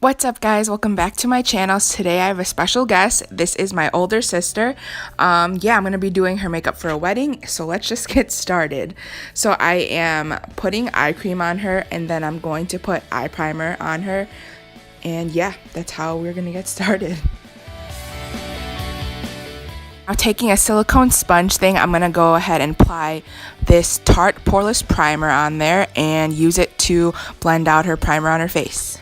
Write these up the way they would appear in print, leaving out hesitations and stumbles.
What's up, guys? Welcome back to my channel. Today I have a special guest. This is my older sister. I'm gonna be doing her makeup for a wedding, so let's just get started. So I am putting eye cream on her, and then I'm going to put eye primer on her, and yeah, that's how we're gonna get started. Now, taking a silicone sponge thing, I'm gonna go ahead and apply this Tarte Poreless Primer on there and use it to blend out her primer on her face.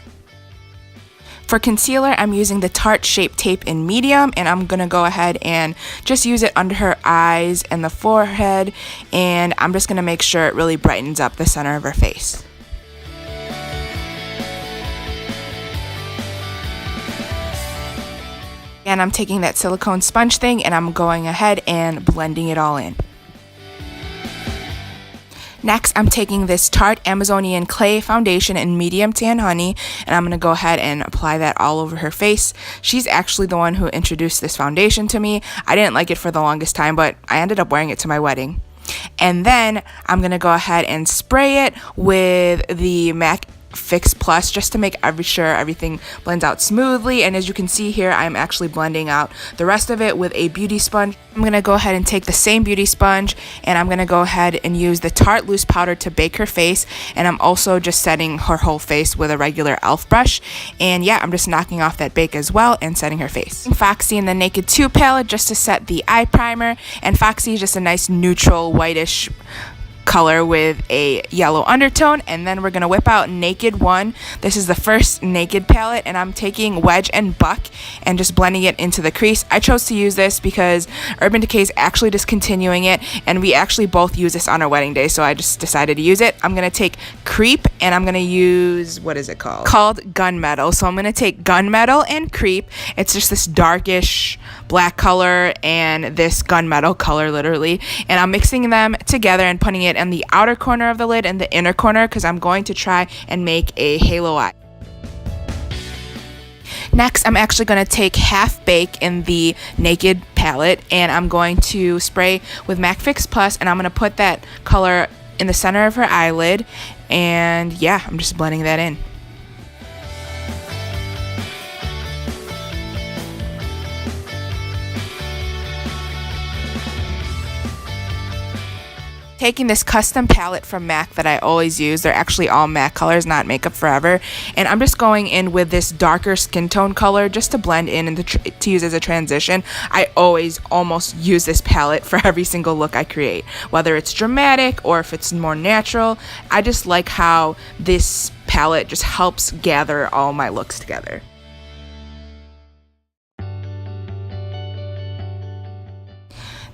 For concealer, I'm using the Tarte Shape Tape in medium, and I'm gonna go ahead and just use it under her eyes and the forehead, and I'm just gonna make sure it really brightens up the center of her face. And I'm taking that silicone sponge thing and I'm going ahead and blending it all in. Next, I'm taking this Tarte Amazonian Clay Foundation in Medium Tan Honey, and I'm going to go ahead and apply that all over her face. She's actually the one who introduced this foundation to me. I didn't like it for the longest time, but I ended up wearing it to my wedding. And then I'm going to go ahead and spray it with the MAC Fix Plus just to make sure everything blends out smoothly. And as you can see here, I'm actually blending out the rest of it with a beauty sponge. I'm going to go ahead and take the same beauty sponge, and I'm going to go ahead and use the Tarte Loose Powder to bake her face, and I'm also just setting her whole face with a regular e.l.f. brush. And yeah, I'm just knocking off that bake as well and setting her face. Foxy in the Naked 2 palette just to set the eye primer, and Foxy is just a nice neutral whitish color with a yellow undertone. And then we're gonna whip out Naked 1. This is the first Naked palette, and I'm taking Wedge and Buck and just blending it into the crease. I chose to use this because Urban Decay is actually discontinuing it, and we actually both use this on our wedding day, so I just decided to use it. I'm gonna take Creep, and I'm gonna use, what is it called? Called Gunmetal. So I'm gonna take Gunmetal and Creep. It's just this darkish black color and this gunmetal color, literally, and I'm mixing them together and putting it in the outer corner of the lid and the inner corner because I'm going to try and make a halo eye. Next, I'm actually going to take Half Bake in the Naked palette, and I'm going to spray with MAC Fix Plus, and I'm going to put that color in the center of her eyelid, and yeah, I'm just blending that in. Taking this custom palette from MAC that I always use. They're actually all MAC colors, not Makeup Forever, and I'm just going in with this darker skin tone color just to blend in and to use as a transition. I always almost use this palette for every single look I create, whether it's dramatic or if it's more natural. I just like how this palette just helps gather all my looks together.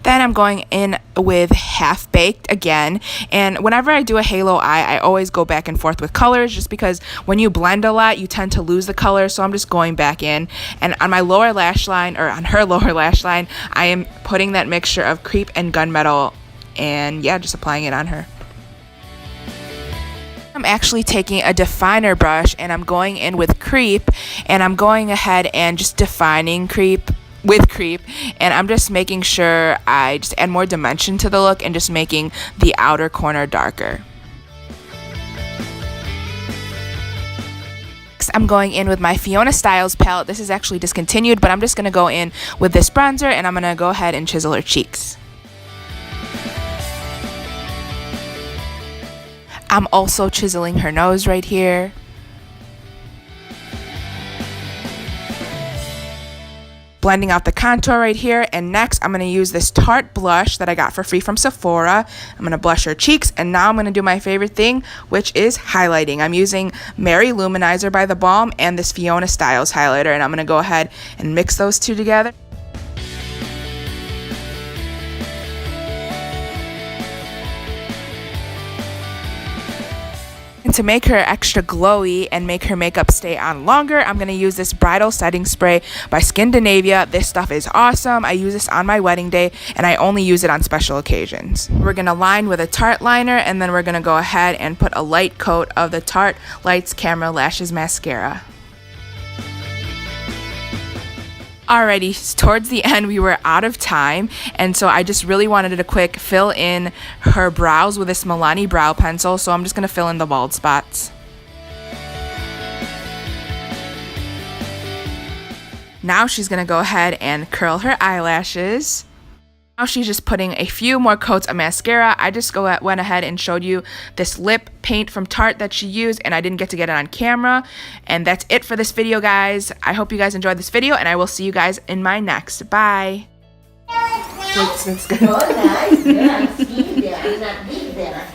Then I'm going in with Half Baked again, and whenever I do a halo eye, I always go back and forth with colors just because when you blend a lot, you tend to lose the color, so I'm just going back in. And on my lower lash line, or on her lower lash line, I am putting that mixture of Creep and Gunmetal, and yeah, just applying it on her. I'm actually taking a definer brush, and I'm going in with Creep, and I'm going ahead and just defining Creep with Creep, and I'm just making sure I just add more dimension to the look and just making the outer corner darker. Next, I'm going in with my Fiona Styles palette. This is actually discontinued, but I'm just going to go in with this bronzer, and I'm going to go ahead and chisel her cheeks. I'm also chiseling her nose right here. Blending out the contour right here, and next I'm going to use this Tarte blush that I got for free from Sephora. I'm going to blush her cheeks, and now I'm going to do my favorite thing, which is highlighting. I'm using Mary Luminizer by The Balm and this Fiona Styles highlighter, and I'm going to go ahead and mix those two together. And to make her extra glowy and make her makeup stay on longer, I'm going to use this Bridal Setting Spray by Skindinavia. This stuff is awesome. I use this on my wedding day, and I only use it on special occasions. We're going to line with a Tarte liner, and then we're going to go ahead and put a light coat of the Tarte Lights Camera Lashes Mascara. Alrighty, towards the end we were out of time, and so I just really wanted to quick fill in her brows with this Milani brow pencil, so I'm just going to fill in the bald spots. Now she's going to go ahead and curl her eyelashes. Now she's just putting a few more coats of mascara. I just went ahead and showed you this lip paint from Tarte that she used, and I didn't get to get it on camera. And that's it for this video, guys. I hope you guys enjoyed this video, and I will see you guys in my next. Bye. Oh, nice. Yeah, I'm seeing there. I'm not being there.